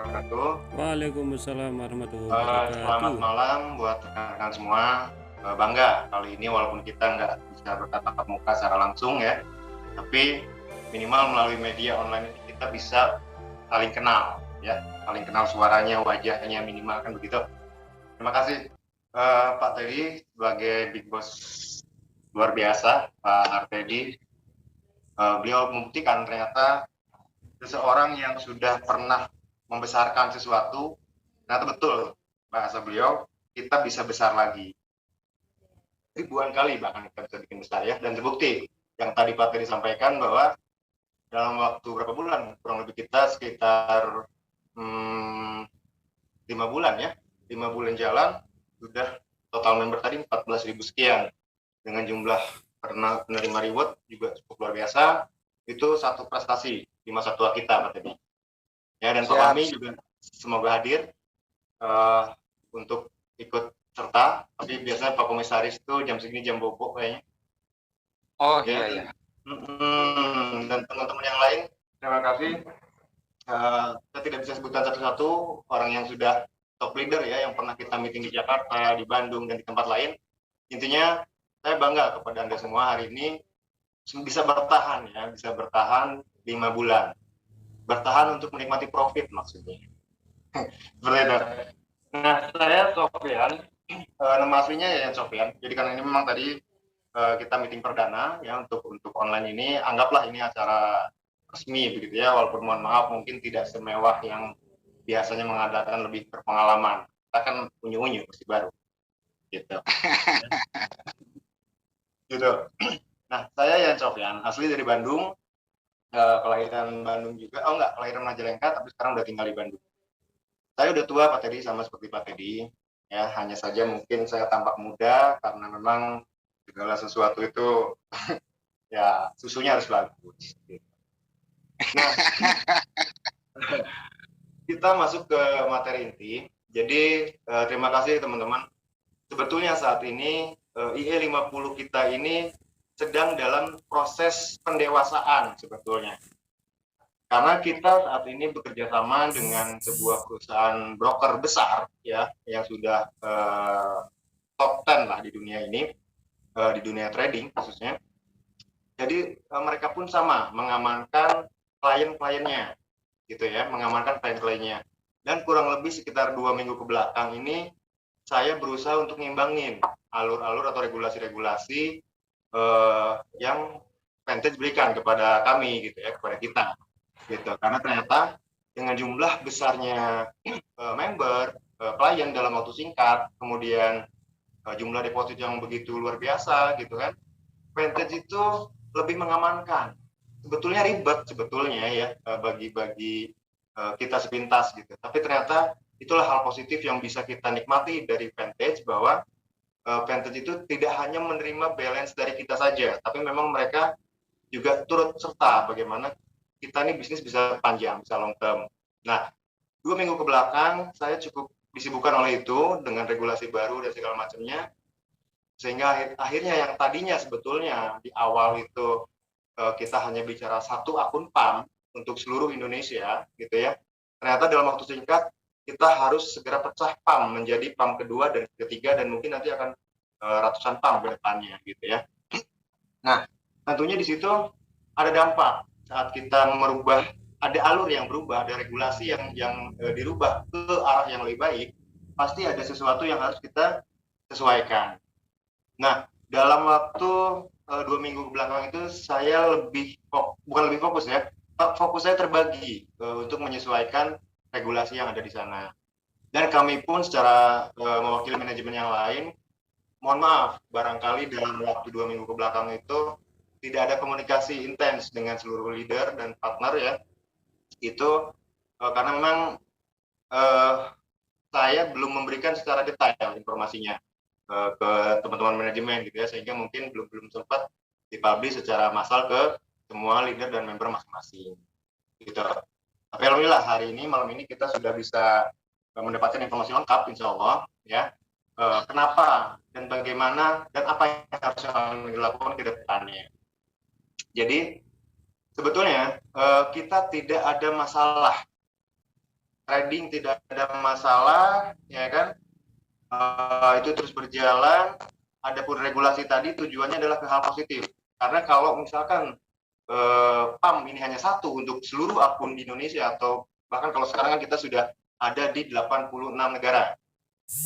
wabarakatuh. Waalaikumsalam warahmatullahi Selamat wabarakatuh. malam buat rekan-rekan semua. Bangga kali ini walaupun kita nggak bisa bertatap muka secara langsung ya, tapi minimal melalui media online ini kita bisa saling kenal ya, saling kenal suaranya, wajahnya minimal kan begitu. Terima kasih Pak Teddy sebagai Big Boss luar biasa, Pak Artedi. Beliau membuktikan ternyata seseorang yang sudah pernah membesarkan sesuatu, ternyata betul bahasa beliau, kita bisa besar lagi. Ribuan kali bahkan kita bisa bikin besar ya, dan terbukti yang tadi Pak Teddy sampaikan bahwa dalam waktu berapa bulan, kurang lebih kita sekitar 5 bulan ya, 5 bulan jalan, sudah total member tadi 14.000 sekian, dengan jumlah penerima reward juga cukup luar biasa. Itu satu prestasi di masa tua kita Pak Teddy. Ya, dan Pak Fahmi juga semoga hadir untuk ikut serta, tapi biasanya Pak Komisaris itu jam segini jam bobo kayaknya. Oh Ya, iya. dan teman-teman yang lain, terima kasih. Saya tidak bisa sebutkan satu-satu orang yang sudah top leader ya, yang pernah kita meeting di Jakarta, di Bandung, dan di tempat lain. Intinya saya bangga kepada Anda semua hari ini bisa bertahan ya, bisa bertahan 5 bulan. Bertahan untuk menikmati profit maksudnya. Seperti itu. Nah, saya Sofian, nama aslinya ya Sofian. Jadi karena ini memang tadi kita meeting perdana ya untuk online ini, anggaplah ini acara resmi begitu ya, walaupun mohon maaf mungkin tidak semewah yang biasanya mengadakan, lebih berpengalaman. Kita kan unyu-unyu masih baru gitu. Gitu. Nah, saya Yan Sofian, asli dari Bandung, kelahiran Bandung juga. Oh enggak, kelahiran Majalengka tapi sekarang udah tinggal di Bandung. Saya udah tua Pak Teddy, sama seperti Pak Teddy ya, hanya saja mungkin saya tampak muda karena memang segala sesuatu itu ya susunya harus bagus. Nah, kita masuk ke materi inti. Jadi terima kasih teman-teman. Sebetulnya saat ini IE50 kita ini sedang dalam proses pendewasaan sebetulnya. Karena kita saat ini bekerja sama dengan sebuah perusahaan broker besar ya, yang sudah top 10 lah di dunia ini, di dunia trading khususnya. Jadi mereka pun sama mengamankan klien-kliennya gitu ya, mengamankan klien-kliennya. Dan kurang lebih sekitar 2 minggu ke belakang ini saya berusaha untuk ngimbangin alur-alur atau regulasi-regulasi yang Vantage berikan kepada kami gitu ya, kepada kita gitu. Karena ternyata dengan jumlah besarnya member, klien dalam waktu singkat, kemudian jumlah deposit yang begitu luar biasa gitu kan, Vantage itu lebih mengamankan. Sebetulnya ribet sebetulnya ya, bagi kita sepintas gitu. Tapi ternyata itulah hal positif yang bisa kita nikmati dari Vantage, bahwa Vantage itu tidak hanya menerima balance dari kita saja, tapi memang mereka juga turut serta bagaimana kita ini bisnis bisa panjang, bisa long term. Nah, 2 minggu ke belakang saya cukup disibukkan oleh itu dengan regulasi baru dan segala macamnya, sehingga akhirnya yang tadinya sebetulnya di awal itu kita hanya bicara satu akun PAM untuk seluruh Indonesia gitu ya, ternyata dalam waktu singkat kita harus segera pecah PAM menjadi PAM kedua dan ketiga, dan mungkin nanti akan ratusan PAM ke depannya gitu ya. Nah, tentunya di situ ada dampak saat kita merubah, ada alur yang berubah, ada regulasi yang dirubah ke arah yang lebih baik, pasti ada sesuatu yang harus kita sesuaikan. Nah, dalam waktu 2 minggu belakang itu saya bukan lebih fokus ya, fokus saya terbagi untuk menyesuaikan regulasi yang ada di sana. Dan kami pun secara mewakili manajemen yang lain, mohon maaf, barangkali dalam waktu 2 minggu ke belakang itu tidak ada komunikasi intens dengan seluruh leader dan partner ya. Itu karena memang saya belum memberikan secara detail informasinya ke teman-teman manajemen gitu ya, sehingga mungkin belum sempat dipublish secara massal ke semua leader dan member masing-masing gitu. Tapi alhamdulillah hari ini, malam ini kita sudah bisa mendapatkan informasi lengkap insya Allah ya, kenapa dan bagaimana dan apa yang harus dilakukan ke depannya. Jadi sebetulnya kita tidak ada masalah trading tidak ada masalah, ya kan? Itu terus berjalan. Adapun regulasi tadi tujuannya adalah ke hal positif. Karena kalau misalkan PAM ini hanya satu untuk seluruh akun di Indonesia, atau bahkan kalau sekarang kan kita sudah ada di 86 negara,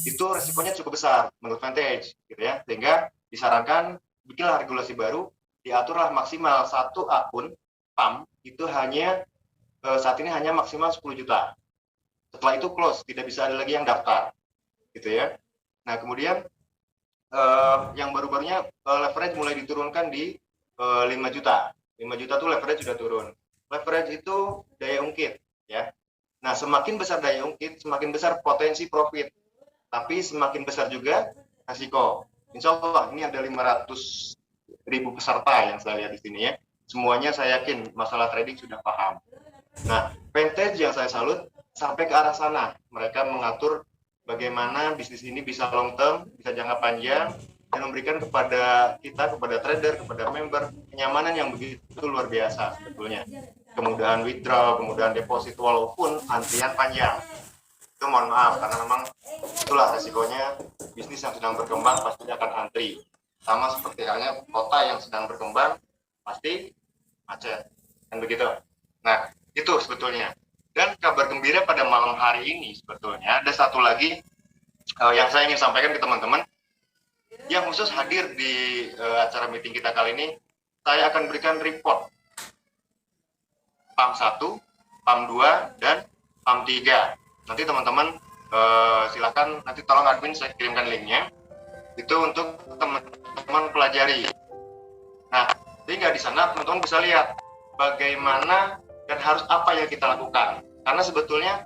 itu resikonya cukup besar menurut Vantage, gitu ya. Sehingga disarankan bikinlah regulasi baru, diaturlah maksimal satu akun PAM itu hanya saat ini hanya maksimal 10 juta. Setelah itu close, tidak bisa ada lagi yang daftar, gitu ya. Nah, kemudian yang baru-barunya leverage mulai diturunkan di 5 juta. 5 juta tuh leverage sudah turun. Leverage itu daya ungkit, ya. Nah, semakin besar daya ungkit, semakin besar potensi profit. Tapi semakin besar juga resiko. Insya Allah ini ada 500.000 peserta yang saya lihat di sini ya. Semuanya saya yakin masalah trading sudah paham. Nah, Vantage yang saya salut sampai ke arah sana. Mereka mengatur bagaimana bisnis ini bisa long term, bisa jangka panjang, dan memberikan kepada kita, kepada trader, kepada member, kenyamanan yang begitu luar biasa sebetulnya. Kemudahan withdraw, kemudahan deposit, walaupun antrian panjang. Itu mohon maaf, karena memang itulah resikonya bisnis yang sedang berkembang pasti akan antri. Sama seperti halnya kota yang sedang berkembang, pasti macet. Dan begitu. Nah, itu sebetulnya. Dan kabar gembira pada malam hari ini sebetulnya ada satu lagi yang saya ingin sampaikan ke teman-teman yang khusus hadir di acara meeting kita kali ini. Saya akan berikan report PAM 1, PAM 2, dan PAM 3. Nanti teman-teman silakan, nanti tolong admin saya kirimkan linknya. Itu untuk teman-teman pelajari. Nah, sehingga di sana teman-teman bisa lihat bagaimana dan harus apa yang kita lakukan. Karena sebetulnya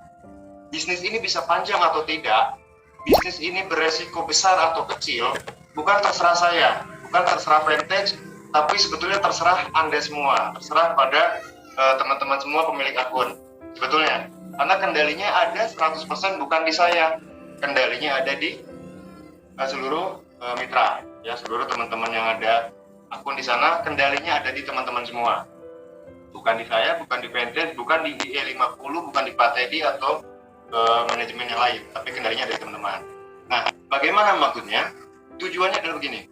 bisnis ini bisa panjang atau tidak, bisnis ini beresiko besar atau kecil, bukan terserah saya, bukan terserah Vantage, tapi sebetulnya terserah Anda semua, terserah pada teman-teman semua pemilik akun. Sebetulnya, karena kendalinya ada 100% bukan di saya, kendalinya ada di seluruh mitra, ya, seluruh teman-teman yang ada akun di sana, kendalinya ada di teman-teman semua. Bukan di saya, bukan di Vantage, bukan di IE50, bukan di Pak Teddy atau manajemen yang lain, tapi kendalinya dari teman-teman. Nah, bagaimana maksudnya? Tujuannya adalah begini.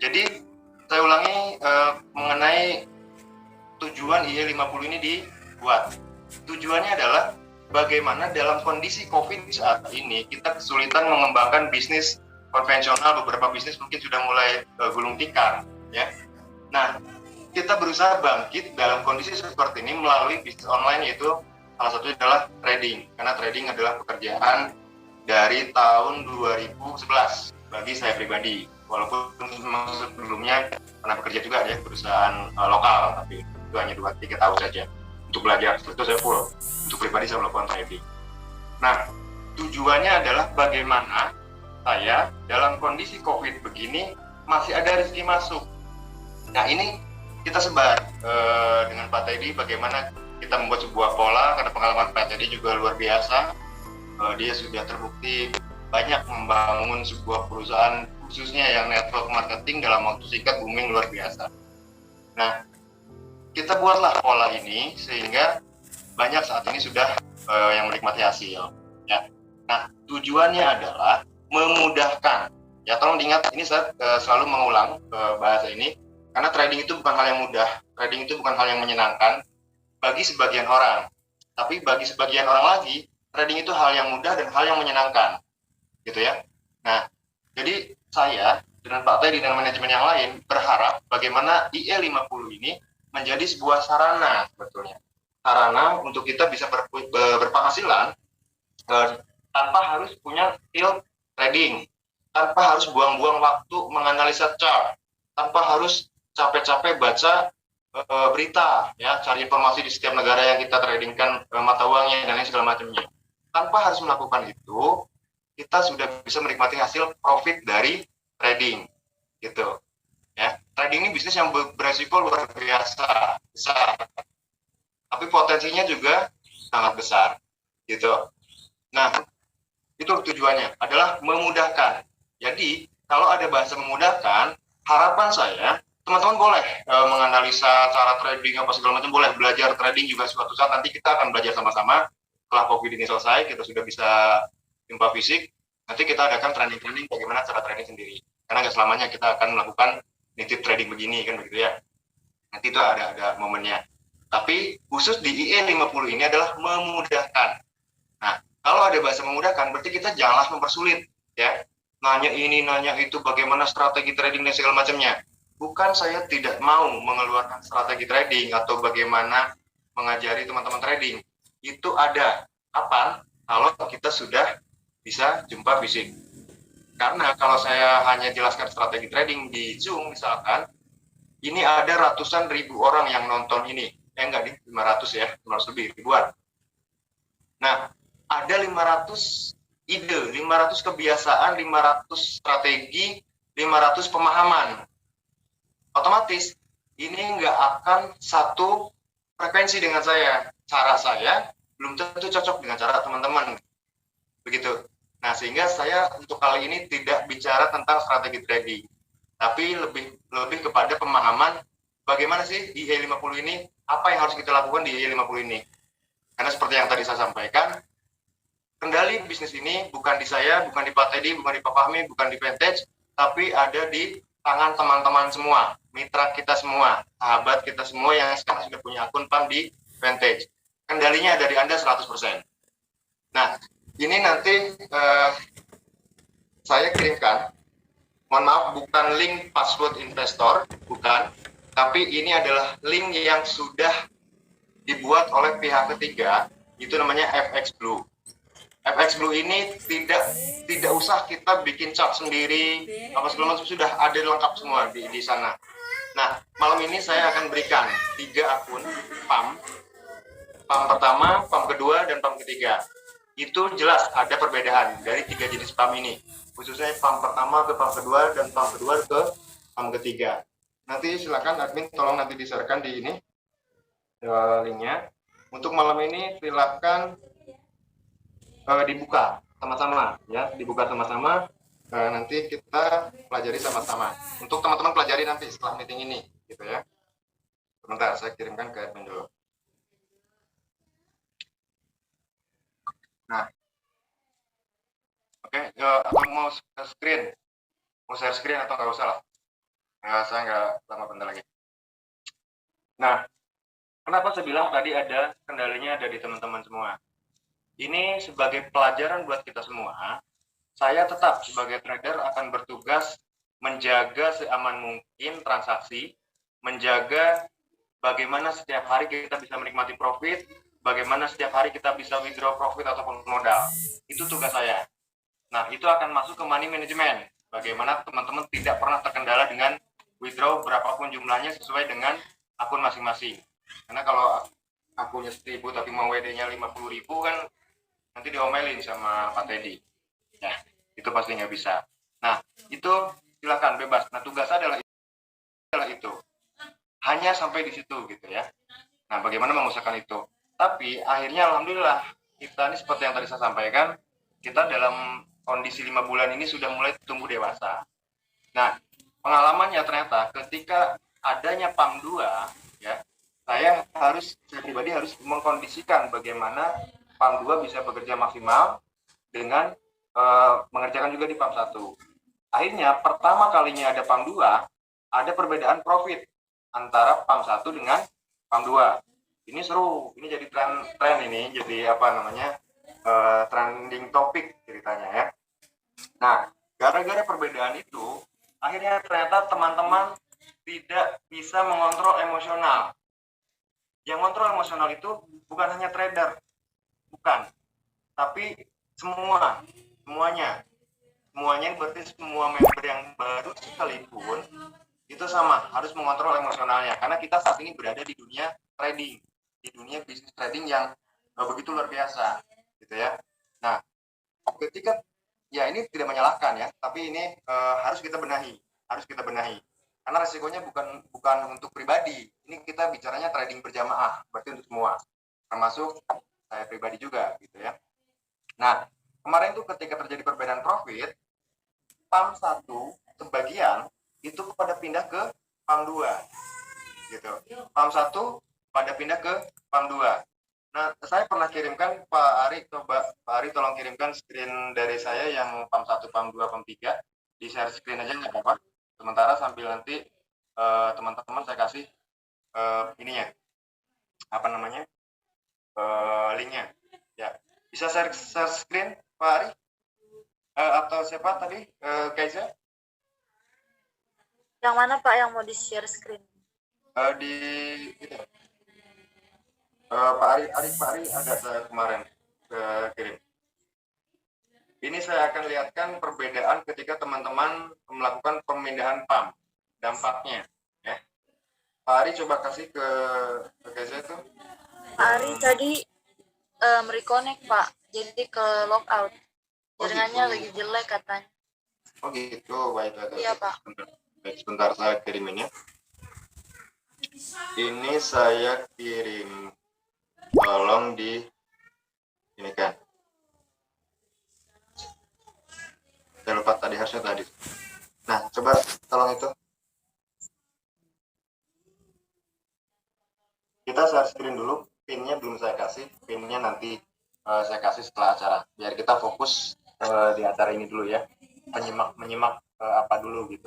Jadi, saya ulangi mengenai tujuan IE50 ini dibuat. Tujuannya adalah bagaimana dalam kondisi COVID saat ini kita kesulitan mengembangkan bisnis konvensional, beberapa bisnis mungkin sudah mulai gulung tikar, ya. Nah, kita berusaha bangkit dalam kondisi seperti ini melalui bisnis online, yaitu salah satunya adalah trading. Karena trading adalah pekerjaan dari tahun 2011 bagi saya pribadi. Walaupun sebelumnya pernah bekerja juga ya, perusahaan lokal, tapi itu hanya 2-3 tahun saja untuk belajar. Setelah itu saya full, untuk pribadi saya melakukan trading. Nah, tujuannya adalah bagaimana saya dalam kondisi COVID begini masih ada rezeki masuk. Nah, ini kita sebar dengan Pak Teddy bagaimana kita membuat sebuah pola, karena pengalaman Pak Teddy juga luar biasa. Dia sudah terbukti banyak membangun sebuah perusahaan khususnya yang network marketing dalam waktu singkat booming luar biasa. Nah, kita buatlah pola ini sehingga banyak saat ini sudah yang menikmati hasil. Ya. Nah, tujuannya adalah memudahkan. Ya, tolong diingat, ini saya selalu mengulang bahasa ini. Karena trading itu bukan hal yang mudah, trading itu bukan hal yang menyenangkan bagi sebagian orang. Tapi bagi sebagian orang lagi, trading itu hal yang mudah dan hal yang menyenangkan. Gitu ya. Nah, jadi saya dengan Pak Teddy dan manajemen yang lain berharap bagaimana IE50 ini menjadi sebuah sarana sebetulnya. Sarana untuk kita bisa berpenghasilan tanpa harus punya skill trading, tanpa harus buang-buang waktu menganalisa chart, tanpa harus capek-capek baca berita, ya, cari informasi di setiap negara yang kita tradingkan mata uangnya dan lain segala macamnya. Tanpa harus melakukan itu, kita sudah bisa menikmati hasil profit dari trading, gitu. Ya, trading ini bisnis yang beresiko luar biasa besar, tapi potensinya juga sangat besar, gitu. Nah, itu tujuannya adalah memudahkan. Jadi, kalau ada bahasa memudahkan, harapan saya teman-teman boleh menganalisa cara trading apa segala macam, boleh belajar trading juga suatu saat nanti kita akan belajar sama-sama. setelah COVID ini selesai, kita sudah bisa jumpa fisik, nanti kita adakan training bagaimana cara trading sendiri. Karena nggak selamanya kita akan melakukan nitip trading begini, kan begitu ya. Nanti itu ada momennya. Tapi khusus di IE 50 ini adalah memudahkan. Nah, kalau ada bahasa memudahkan, berarti kita janganlah mempersulit, ya. Nanya ini, nanya itu, bagaimana strategi trading dan segala macamnya. Bukan saya tidak mau mengeluarkan strategi trading atau bagaimana mengajari teman-teman trading. Itu ada. Kapan? Kalau kita sudah bisa jumpa fisik. Karena kalau saya hanya jelaskan strategi trading di Zoom misalkan, ini ada ratusan ribu orang yang nonton ini. Enggak nih, 500 ya, 500 lebih, ribuan. Nah, ada 500 ide, 500 kebiasaan, 500 strategi, 500 pemahaman. Otomatis ini nggak akan satu frekuensi dengan saya. Cara saya belum tentu cocok dengan cara teman-teman. Begitu. Nah, sehingga saya untuk kali ini tidak bicara tentang strategi trading, tapi lebih kepada pemahaman bagaimana sih di IE50 ini, apa yang harus kita lakukan di IE50 ini. Karena seperti yang tadi saya sampaikan, kendali bisnis ini bukan di saya, bukan di Pak Teddy, bukan di Pak Fahmi, bukan di Vantage, tapi ada di tangan teman-teman semua, mitra kita semua, sahabat kita semua yang sekarang sudah punya akun PAM di Vantage. Kendalinya dari Anda 100%. Nah, ini nanti saya kirimkan, mohon maaf, bukan link password investor, bukan, tapi ini adalah link yang sudah dibuat oleh pihak ketiga, itu namanya FX Blue. FX Blue ini tidak usah kita bikin chart sendiri, apa segala macam, sudah ada lengkap semua di sana. Nah, malam ini saya akan berikan 3 akun PAM pertama, PAM kedua, dan PAM ketiga. Itu jelas ada perbedaan dari 3 jenis PAM ini, khususnya PAM pertama ke PAM kedua dan PAM kedua ke PAM ketiga. Nanti silakan admin tolong nanti di-share-kan di ini linknya. Untuk malam ini silakan dibuka sama-sama, ya, dibuka sama-sama. Nanti kita pelajari sama-sama. Untuk teman-teman pelajari nanti setelah meeting ini, gitu ya. Sebentar, saya kirimkan ke admin dulu. Nah, oke, atau mau screen, mau share screen atau nggak usah lah. Saya nggak lama bentar lagi. Nah, kenapa saya bilang tadi ada kendalinya ada di teman-teman semua? Ini sebagai pelajaran buat kita semua. Saya tetap sebagai trader akan bertugas menjaga seaman mungkin transaksi, menjaga bagaimana setiap hari kita bisa menikmati profit, bagaimana setiap hari kita bisa withdraw profit ataupun modal. Itu tugas saya. Nah, itu akan masuk ke money management. Bagaimana teman-teman tidak pernah terkendala dengan withdraw berapapun jumlahnya sesuai dengan akun masing-masing. Karena kalau akunnya 1.000 tapi mau WD-nya 50.000 kan nanti diomelin sama Pak Teddy. Ya, itu pasti nggak bisa. Nah, itu silakan bebas. Nah, tugas adalah itu. Hanya sampai di situ gitu ya. Nah, bagaimana mengusahakan itu? Tapi akhirnya alhamdulillah kita ini seperti yang tadi saya sampaikan, kita dalam kondisi 5 bulan ini sudah mulai tumbuh dewasa. Nah, pengalamannya ternyata ketika adanya PAM 2, ya, saya pribadi harus mengkondisikan bagaimana PAM 2 bisa bekerja maksimal dengan mengerjakan juga di PAM 1. Akhirnya pertama kalinya ada PAM 2, ada perbedaan profit antara PAM 1 dengan PAM 2. Ini seru, ini jadi tren ini, jadi apa namanya, trending topik ceritanya ya. Nah, gara-gara perbedaan itu, akhirnya ternyata teman-teman tidak bisa mengontrol emosional. Yang kontrol emosional itu bukan hanya trader, bukan, tapi semuanya berarti semua member yang baru sekalipun itu sama, harus mengontrol emosionalnya, karena kita saat ini berada di dunia trading, di dunia bisnis trading yang begitu luar biasa gitu ya. Nah, ketika ya ini tidak menyalahkan ya, tapi ini harus kita benahi karena resikonya bukan untuk pribadi, ini kita bicaranya trading berjamaah, berarti untuk semua, termasuk saya pribadi juga gitu ya. Nah, kemarin tuh ketika terjadi perbedaan profit, PAM 1 sebagian itu pada pindah ke PAM 2 gitu. PAM 1 pada pindah ke PAM 2. Nah, saya pernah kirimkan Pak Ari, coba Pak Ari tolong kirimkan screen dari saya yang PAM 1, PAM 2, PAM 3. Di share screen aja nggak apa-apa. Sementara sambil nanti teman-teman saya kasih ininya, apa namanya, linknya. Ya, bisa share screen Pak Ari atau siapa tadi, Kaiza? Yang mana Pak yang mau di share screen? Di itu. Pak Ari ada saya kemarin kirim. Ini saya akan lihatkan perbedaan ketika teman-teman melakukan pemindahan PAM, dampaknya. Ya. Pak Ari coba kasih ke saya tuh. Pak Ari tadi mereconnect Pak, jadi ke logout. Jaringannya gitu. lagi jelek katanya. Oh gitu, baik. Iya Pak. Sebentar saya kiriminnya. Ini saya kirim, tolong di ini kan. Saya lupa tadi harusnya tadi. Nah, coba tolong itu. Kita share screen dulu, pinnya belum saya kasih, pinnya nanti saya kasih setelah acara. Biar kita fokus di acara ini dulu ya, menyimak apa dulu gitu.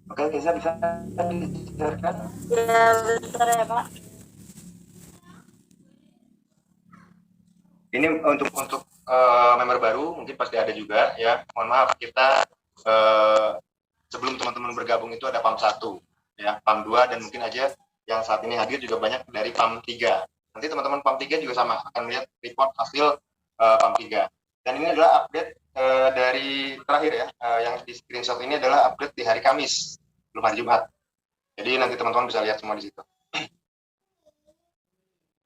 Oke, Keza bisa di-share-kan? Ya bentar ya Pak. Ini untuk member baru mungkin pasti ada juga ya. Mohon maaf, kita sebelum teman-teman bergabung itu ada PAM 1 ya, PAM 2 dan mungkin aja yang saat ini hadir juga banyak dari PAM 3. Nanti teman-teman PAM 3 juga sama akan melihat report hasil PAM 3. Dan ini adalah update dari terakhir ya, yang di screenshot ini adalah update di hari Kamis, belum hari Jumat. Jadi nanti teman-teman bisa lihat semua di situ.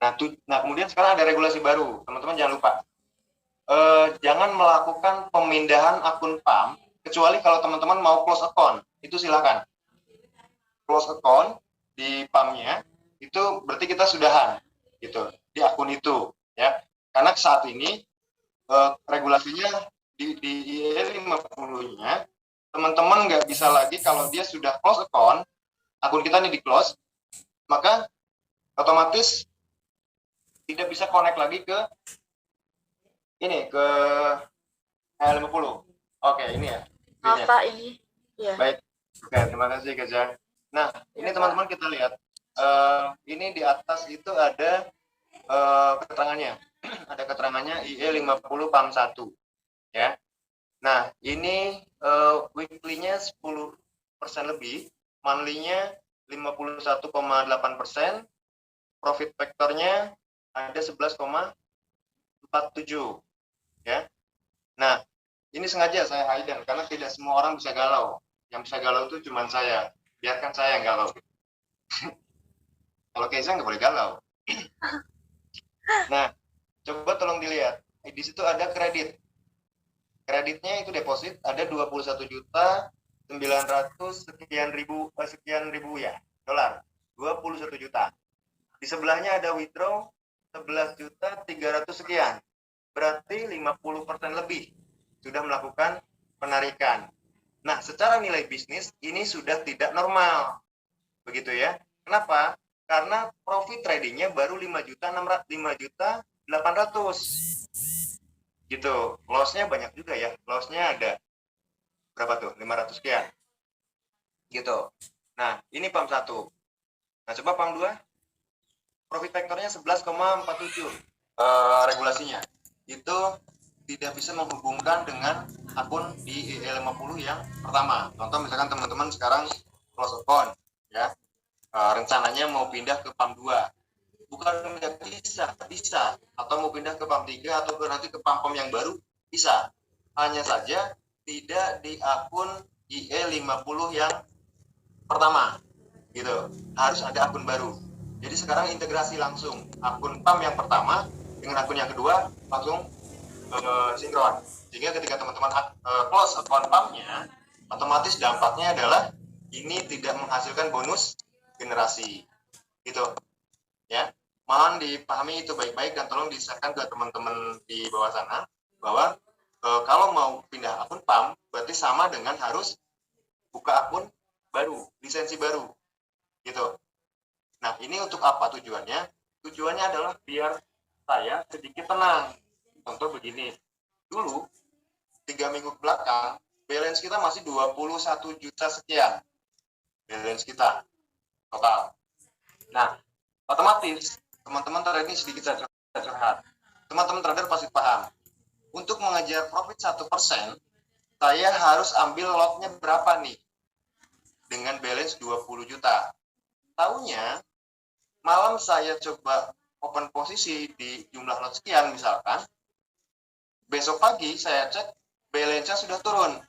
Nah, kemudian sekarang ada regulasi baru. Teman-teman jangan lupa, jangan melakukan pemindahan akun PAM kecuali kalau teman-teman mau close account. Itu silakan. Close account di PAM-nya itu berarti kita sudahan gitu di akun itu ya. Karena saat ini regulasinya di IE 50-nya teman-teman nggak bisa lagi kalau dia sudah close account, akun kita ini di close, maka otomatis tidak bisa connect lagi ke ini, ke IE 50. Oke, ini ya. Maaf Pak ini. Ya. Baik. Oke, terima kasih Keza. Nah, ini teman-teman kita lihat. Ini di atas itu ada keterangannya. Ada keterangannya IE 50 PAM 1. Ya. Nah, ini weekly-nya 10% lebih, monthly-nya 51,8%, profit factor-nya ada 11,47 ya. Nah, ini sengaja saya hidden karena tidak semua orang bisa galau. Yang bisa galau itu cuma saya. Biarkan saya yang galau. Kalau Keza nggak boleh galau. Nah, coba tolong dilihat. Di situ ada kredit. Kreditnya itu deposit ada 21.900 sekian ribu ya, dolar. 21 juta. Di sebelahnya ada withdraw 11.300 sekian. Berarti 50% lebih sudah melakukan penarikan. Nah, secara nilai bisnis ini sudah tidak normal. Begitu ya. Kenapa? Karena profit tradingnya baru 5.800. Gitu. Loss-nya banyak juga ya. Loss-nya ada berapa tuh? 500 sekian. Gitu. Nah, ini PAM 1. Nah, coba PAM 2. Profit factor-nya 11,47. Regulasinya. Itu tidak bisa menghubungkan dengan akun di IE50 yang pertama. Contoh misalkan teman-teman sekarang close account ya. Rencananya mau pindah ke PAM 2. Bukan nggak bisa. Atau mau pindah ke PAM 3 atau nanti ke PAM yang baru bisa. Hanya saja tidak di akun IE50 yang pertama. Gitu. Harus ada akun baru. Jadi sekarang integrasi langsung akun PAM yang pertama dengan akun yang kedua langsung sinkron. Sehingga ketika teman-teman close account PAM-nya, otomatis dampaknya adalah ini tidak menghasilkan bonus generasi. Gitu. Ya. Mohon dipahami itu baik-baik dan tolong di-share-kan ke teman-teman di bawah sana bahwa kalau mau pindah akun PAM berarti sama dengan harus buka akun baru, lisensi baru. Gitu. Nah, ini untuk apa tujuannya? Tujuannya adalah biar saya sedikit tenang. Contoh begini, dulu 3 minggu belakang balance kita masih 21 juta sekian, balance kita total. Nah, otomatis teman-teman trader ini sedikit saya curhat. Teman-teman trader pasti paham. Untuk mengejar profit 1%, saya harus ambil lotnya berapa nih? Dengan balance 20 juta. Tahunya malam saya coba open posisi di jumlah lot sekian misalkan, besok pagi saya cek balance-nya sudah turun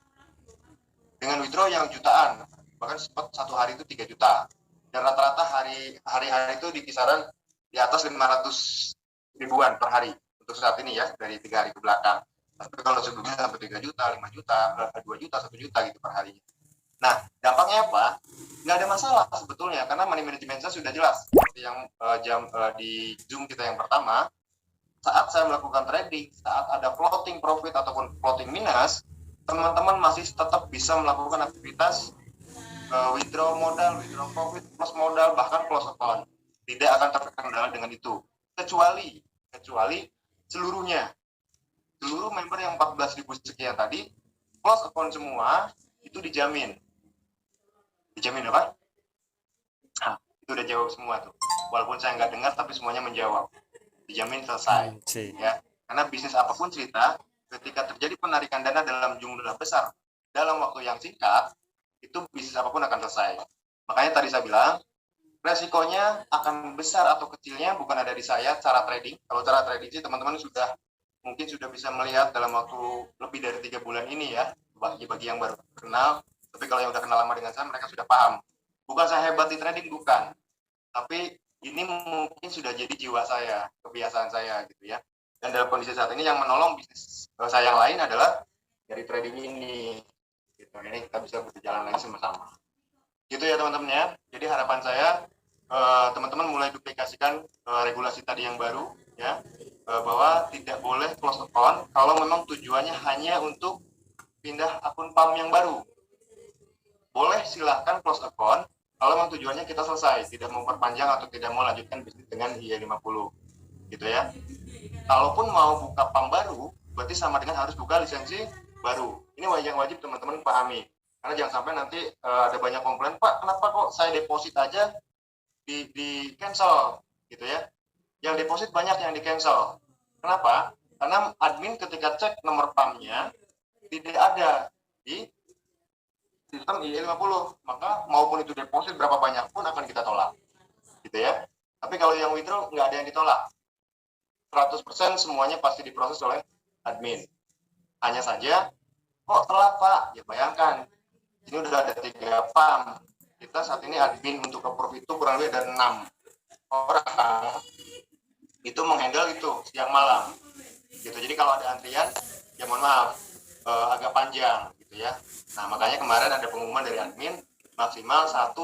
dengan withdraw yang jutaan, bahkan sempat satu hari itu 3 juta, dan rata-rata hari-hari itu di kisaran di atas 500 ribuan per hari untuk saat ini ya, dari 3 hari ke belakang. Tapi kalau sebelumnya sampai 3 juta, 5 juta, 2 juta, 1 juta gitu per hari. Nah, dampaknya apa? Nggak ada masalah sebetulnya, karena money management saya sudah jelas. Seperti yang di Zoom kita yang pertama, saat saya melakukan trading, saat ada floating profit ataupun floating minus, teman-teman masih tetap bisa melakukan aktivitas withdraw modal, withdraw profit, plus modal, bahkan close account. Tidak akan terkendala dengan itu. Kecuali seluruhnya. Seluruh member yang 14.000 sekian tadi, close account semua, itu dijamin. Dijamin apa? Nah, itu udah jawab semua tuh. Walaupun saya nggak dengar, tapi semuanya menjawab. Dijamin selesai. Ya, karena bisnis apapun cerita, ketika terjadi penarikan dana dalam jumlah besar dalam waktu yang singkat, itu bisnis apapun akan selesai. Makanya tadi saya bilang, resikonya akan besar atau kecilnya bukan ada di saya cara trading. Kalau cara trading sih teman-teman mungkin sudah bisa melihat dalam waktu lebih dari 3 bulan ini ya, bagi yang baru kenal. Tapi kalau yang udah kenal lama dengan saya, mereka sudah paham. Bukan saya hebat di trading, bukan. Tapi ini mungkin sudah jadi jiwa saya, kebiasaan saya gitu ya. Dan dalam kondisi saat ini yang menolong bisnis saya yang lain adalah dari trading ini. Gitu. Ini kita bisa berjalan lagi sama-sama. Gitu ya teman-teman ya. Jadi harapan saya teman-teman mulai duplikasikan regulasi tadi yang baru ya, bahwa tidak boleh close account kalau memang tujuannya hanya untuk pindah akun PAM yang baru. Boleh silahkan close account kalau memang tujuannya kita selesai, tidak mau perpanjang atau tidak mau lanjutkan bisnis dengan IE50 gitu ya. Kalaupun mau buka PAM baru, berarti sama dengan harus buka lisensi baru. Ini yang wajib teman-teman pahami. Karena jangan sampai nanti ada banyak komplain, Pak, kenapa kok saya deposit aja di cancel gitu ya. Yang deposit banyak yang di cancel. Kenapa? Karena admin ketika cek nomor PAM-nya tidak ada di sistem IE50, maka maupun itu deposit berapa banyak pun akan kita tolak gitu ya. Tapi kalau yang withdraw nggak ada yang ditolak, 100% semuanya pasti diproses oleh admin. Hanya saja kok telat Pak, ya bayangkan ini udah ada 3 PAM, kita saat ini admin untuk approve itu kurang lebih ada 6 orang itu menghandle itu siang malam gitu. Jadi kalau ada antrian ya mohon maaf agak panjang gitu ya. Nah makanya kemarin ada pengumuman dari admin maksimal 1-3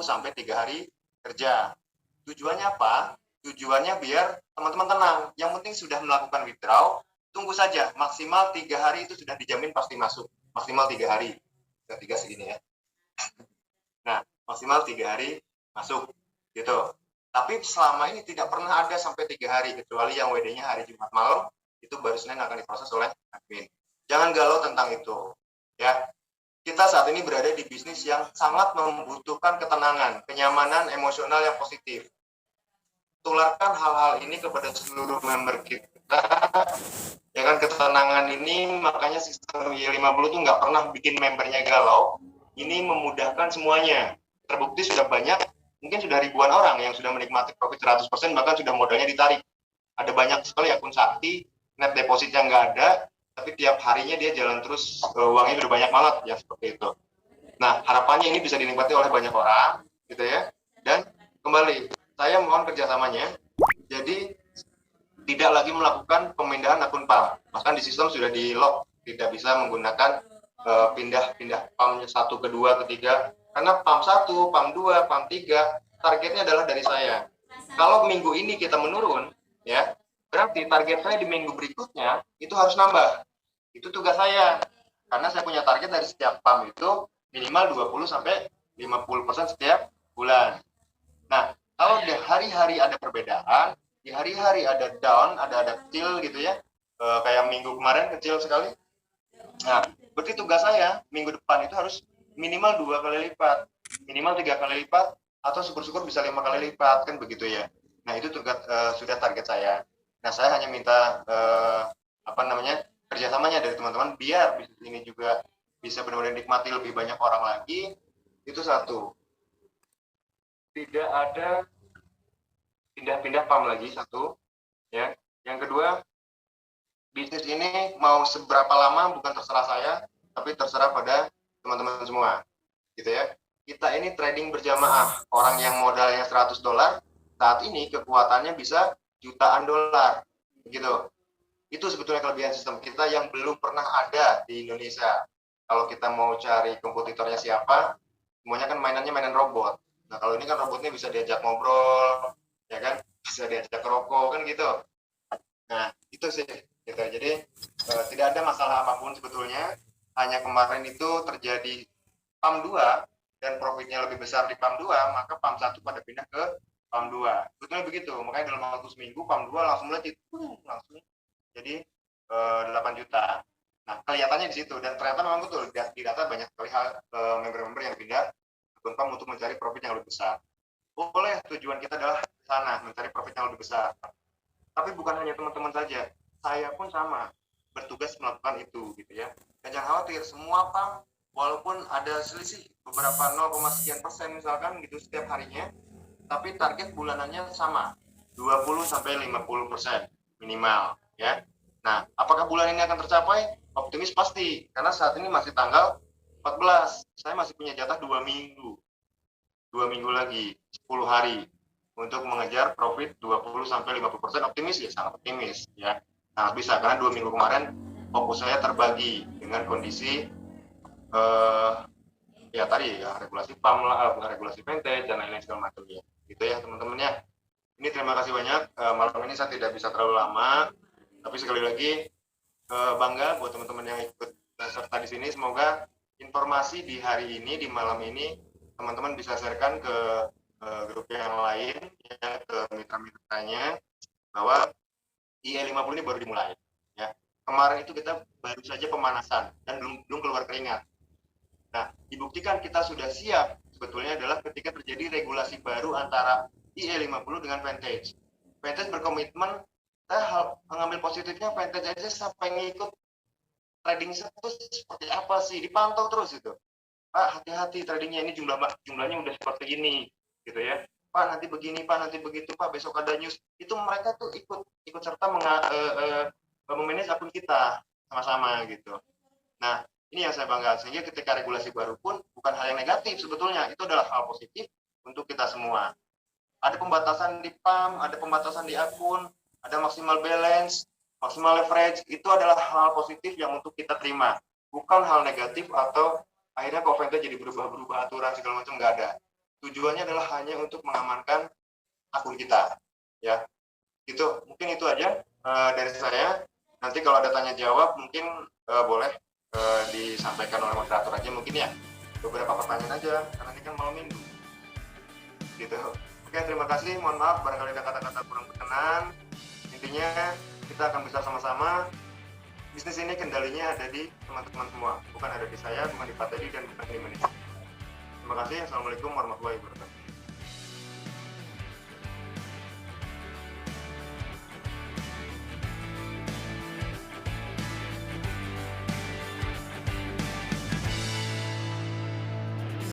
hari kerja. Tujuannya apa? Tujuannya biar teman-teman tenang. Yang penting sudah melakukan withdraw, tunggu saja maksimal 3 hari itu sudah dijamin pasti masuk. Maksimal 3 hari. 3 segini ya. Nah maksimal 3 hari masuk gitu. Tapi selama ini tidak pernah ada sampai 3 hari, kecuali yang WD-nya hari Jumat malam, itu baru Senin akan diproses oleh admin. Jangan galau tentang itu. Ya, kita saat ini berada di bisnis yang sangat membutuhkan ketenangan, kenyamanan emosional yang positif. Tularkan hal-hal ini kepada seluruh member kita. Ya kan, ketenangan ini, makanya sistem Y50 itu nggak pernah bikin membernya galau. Ini memudahkan semuanya. Terbukti sudah banyak, mungkin sudah ribuan orang yang sudah menikmati profit 100%, bahkan sudah modalnya ditarik. Ada banyak sekali akun sakti, net depositnya nggak ada, tapi tiap harinya dia jalan terus, uangnya udah banyak banget, ya seperti itu. Nah, harapannya ini bisa dinikmati oleh banyak orang, gitu ya. Dan kembali, saya mohon kerjasamanya, jadi tidak lagi melakukan pemindahan akun PAM. Bahkan di sistem sudah di-lock, tidak bisa menggunakan pindah-pindah PAM 1, ke 2, ke 3, karena PAM 1, PAM 2, PAM 3, targetnya adalah dari saya. Kalau minggu ini kita menurun, ya, berarti target saya di minggu berikutnya itu harus nambah. Itu tugas saya. Karena saya punya target dari setiap PAM itu minimal 20-50% setiap bulan. Nah, kalau di hari-hari ada perbedaan, di hari-hari ada down, ada kecil gitu ya. Kayak minggu kemarin kecil sekali. Nah, berarti tugas saya minggu depan itu harus minimal 2 kali lipat, minimal 3 kali lipat, atau syukur-syukur bisa 5 kali lipat, kan begitu ya. Nah, itu sudah target saya. Nah, saya hanya minta kerjasamanya dari teman-teman biar bisnis ini juga bisa benar-benar dinikmati lebih banyak orang lagi. Itu satu. Tidak ada pindah-pindah pam lagi, satu. Ya. Yang kedua, bisnis ini mau seberapa lama bukan terserah saya, tapi terserah pada teman-teman semua, gitu ya. Kita ini trading berjamaah. Orang yang modalnya $100 saat ini kekuatannya bisa jutaan dolar, begitu. Itu sebetulnya kelebihan sistem kita yang belum pernah ada di Indonesia. Kalau kita mau cari kompetitornya siapa, semuanya kan mainannya mainan robot. Nah, kalau ini kan robotnya bisa diajak ngobrol, ya kan, bisa diajak rokok, kan gitu. Nah, itu sih. Gitu. Jadi tidak ada masalah apapun sebetulnya, hanya kemarin itu terjadi PAM 2 dan profitnya lebih besar di PAM 2, maka PAM 1 pada pindah ke PAM 2. Sebetulnya begitu, makanya dalam waktu seminggu PAM 2 langsung melejit, langsung jadi 8 juta. Nah, kelihatannya di situ, dan ternyata memang betul di data banyak sekali member-member yang pindah akun PAM untuk mencari profit yang lebih besar. Boleh, tujuan kita adalah ke sana, mencari profit yang lebih besar. Tapi bukan hanya teman-teman saja, saya pun sama bertugas melakukan itu, gitu ya. Dan jangan khawatir, semua PAM walaupun ada selisih beberapa 0, sekian persen misalkan gitu setiap harinya, tapi target bulanannya sama, 20-50% minimal, ya. Nah, apakah bulan ini akan tercapai? Optimis pasti, karena saat ini masih tanggal 14, saya masih punya jatah 2 minggu lagi, 10 hari untuk mengejar profit 20-50%. Optimis ya, sangat optimis ya. Nah, bisa, karena 2 minggu kemarin fokus saya terbagi dengan kondisi ya tadi ya, regulasi PAM lah, regulasi vintage dan lain-lain segala macam ya. Gitu ya teman-teman ya. Ini terima kasih banyak. Malam ini saya tidak bisa terlalu lama, tapi sekali lagi bangga buat teman-teman yang ikut serta di sini. Semoga informasi di hari ini, di malam ini, teman-teman bisa sharekan ke grup yang lain, ya, ke mitra-mitranya, bahwa IE50 ini baru dimulai. Ya. Kemarin itu kita baru saja pemanasan dan belum keluar keringat. Nah, dibuktikan kita sudah siap sebetulnya adalah ketika terjadi regulasi baru antara IE50 dengan Vantage. Vantage berkomitmen, saya mengambil positifnya, Vantage aja sampai ngikut trading itu seperti apa sih, dipantau terus itu. Pak, hati-hati tradingnya ini jumlahnya udah seperti ini, gitu ya. Pak, nanti begini, Pak, nanti begitu, Pak, besok ada news. Itu mereka tuh ikut serta memanage akun kita sama-sama gitu. Nah, ini yang saya banggakan, sehingga ketika regulasi baru pun bukan hal yang negatif sebetulnya, itu adalah hal positif untuk kita semua. Ada pembatasan di PAM, ada pembatasan di akun, ada maksimal balance, maksimal leverage, itu adalah hal positif yang untuk kita terima, bukan hal negatif atau akhirnya Coventa jadi berubah-berubah aturan segala macam, nggak ada. Tujuannya adalah hanya untuk mengamankan akun kita, ya. Gitu, mungkin itu aja dari saya. Nanti kalau ada tanya jawab mungkin boleh disampaikan oleh moderator aja mungkin ya, beberapa pertanyaan aja karena ini kan malam minggu gitu. Oke, terima kasih, mohon maaf barangkali ada kata-kata kurang berkenan. Intinya kita akan bisa sama-sama, bisnis ini kendalinya ada di teman-teman semua, bukan ada di saya, bukan di Pak Teddy, dan bukan di manajemen. Terima kasih. Assalamualaikum warahmatullahi wabarakatuh.